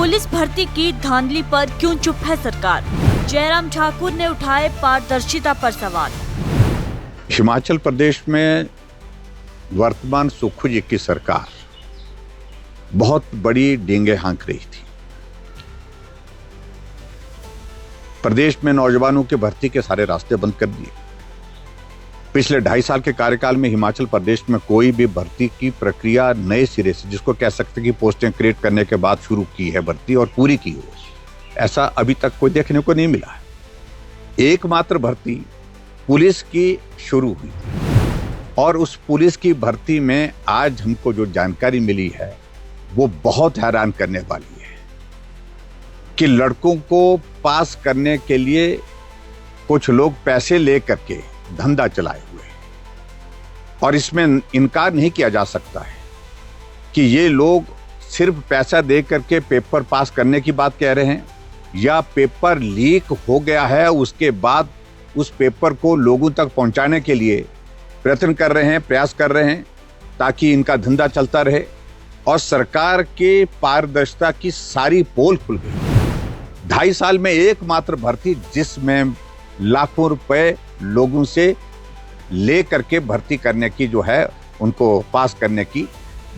Police भर्ती की धांधली पर क्यों चुप है सरकार? जयराम ठाकुर ने उठाए पारदर्शिता पर सवाल। हिमाचल प्रदेश में वर्तमान सुक्खू जी की सरकार बहुत बड़ी डींगे हाँक रही थी। प्रदेश में नौजवानों की भर्ती के सारे रास्ते बंद कर दिए। पिछले 2.5 साल के कार्यकाल में हिमाचल प्रदेश में कोई भी भर्ती की प्रक्रिया नए सिरे से, जिसको कह सकते कि पोस्टें क्रिएट करने के बाद शुरू की है भर्ती और पूरी की हो, ऐसा अभी तक कोई देखने को नहीं मिला है। एकमात्र भर्ती पुलिस की शुरू हुई और उस पुलिस की भर्ती में आज हमको जो जानकारी मिली है वो बहुत हैरान करने वाली है कि लड़कों को पास करने के लिए कुछ लोग पैसे लेकर के धंधा चलाए हुए और इसमें इनकार नहीं किया जा सकता है कि ये लोग सिर्फ पैसा दे करके पेपर पास करने की बात कह रहे हैं या पेपर लीक हो गया है, उसके बाद उस पेपर को लोगों तक पहुंचाने के लिए प्रयत्न कर रहे हैं, प्रयास कर रहे हैं ताकि इनका धंधा चलता रहे। और सरकार के पारदर्शिता की सारी पोल खुल गई। 2.5 साल में एकमात्र भर्ती जिसमें लाखों रुपए लोगों से ले करके भर्ती करने की जो है उनको पास करने की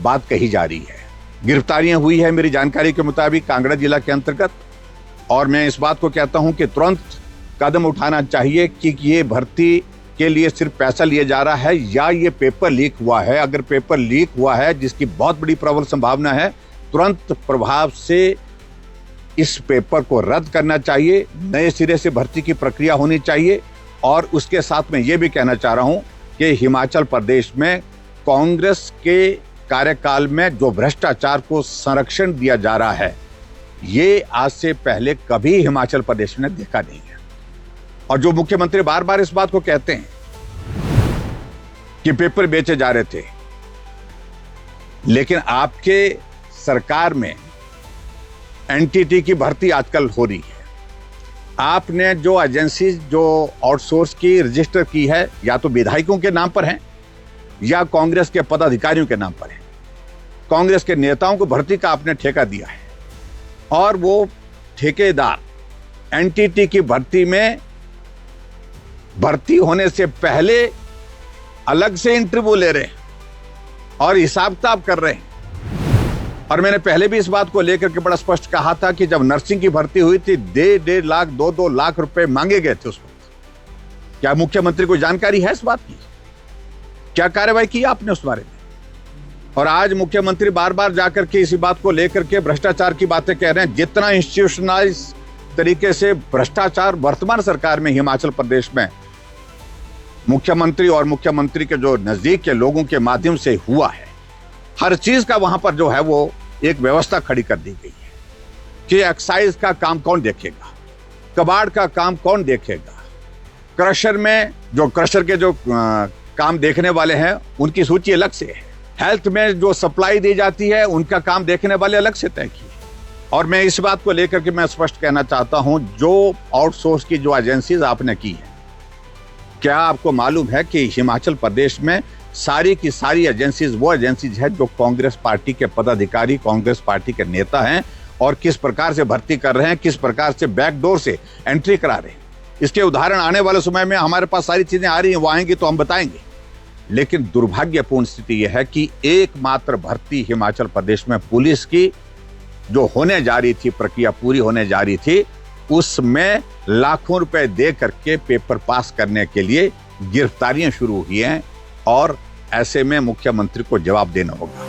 बात कही जा रही है। गिरफ्तारियां हुई है मेरी जानकारी के मुताबिक कांगड़ा जिला के अंतर्गत, और मैं इस बात को कहता हूं कि तुरंत कदम उठाना चाहिए कि ये भर्ती के लिए सिर्फ पैसा लिया जा रहा है या ये पेपर लीक हुआ है। अगर पेपर लीक हुआ है, जिसकी बहुत बड़ी प्रबल संभावना है, तुरंत प्रभाव से इस पेपर को रद्द करना चाहिए, नए सिरे से भर्ती की प्रक्रिया होनी चाहिए। और उसके साथ में ये भी कहना चाह रहा हूं कि हिमाचल प्रदेश में कांग्रेस के कार्यकाल में जो भ्रष्टाचार को संरक्षण दिया जा रहा है, ये आज से पहले कभी हिमाचल प्रदेश ने देखा नहीं है। और जो मुख्यमंत्री बार बार इस बात को कहते हैं कि पेपर बेचे जा रहे थे, लेकिन आपके सरकार में एनटीटी की भर्ती आजकल हो रही है। आपने जो एजेंसी जो आउटसोर्स की रजिस्टर की है, या तो विधायकों के नाम पर है या कांग्रेस के पदाधिकारियों के नाम पर है। कांग्रेस के नेताओं को भर्ती का आपने ठेका दिया है और वो ठेकेदार एनटीटी की भर्ती में भर्ती होने से पहले अलग से इंटरव्यू ले रहे हैं और हिसाब किताब कर रहे हैं। और मैंने पहले भी इस बात को लेकर के बड़ा स्पष्ट कहा था कि जब नर्सिंग की भर्ती हुई थी 1.5 लाख 2 लाख रुपए मांगे गए थे उस वक्त। क्या मुख्यमंत्री को जानकारी है इस बात की? क्या कार्रवाई की आपने उस बारे में? और आज मुख्यमंत्री बार बार जाकर के इसी बात को लेकर के भ्रष्टाचार की बातें कह रहे हैं। जितना इंस्टीट्यूशनलाइज तरीके से भ्रष्टाचार वर्तमान सरकार में हिमाचल प्रदेश में मुख्यमंत्री और मुख्यमंत्री के जो नजदीक के लोगों के माध्यम से हुआ है, हर चीज का वहां पर जो है वो एक व्यवस्था खड़ी कर दी गई है कि एक्साइज का काम कौन देखेगा, कबाड़ का काम कौन देखेगा, क्रशर में जो क्रशर के जो काम देखने वाले हैं उनकी सूची अलग से है, हेल्थ में जो सप्लाई दी जाती है उनका काम देखने वाले अलग से तय किए। और मैं इस बात को लेकर के मैं स्पष्ट कहना चाहता हूं, जो आउटसोर्स की जो एजेंसीज आपने की है, क्या आपको मालूम है कि हिमाचल प्रदेश में सारी की सारी एजेंसीज वो एजेंसीज है जो कांग्रेस पार्टी के पदाधिकारी, कांग्रेस पार्टी के नेता हैं और किस प्रकार से भर्ती कर रहे हैं, किस प्रकार से बैकडोर से एंट्री करा रहे हैं। इसके उदाहरण आने वाले समय में हमारे पास सारी चीजें आ रही हैं, वो आएंगी तो हम बताएंगे। लेकिन दुर्भाग्यपूर्ण स्थिति यह है कि एकमात्र भर्ती हिमाचल प्रदेश में पुलिस की जो होने जा रही थी, प्रक्रिया पूरी होने जा रही थी, उसमें लाखों रुपए दे करके पेपर पास करने के लिए गिरफ्तारियां शुरू हुई हैं और ऐसे में मुख्यमंत्री को जवाब देना होगा।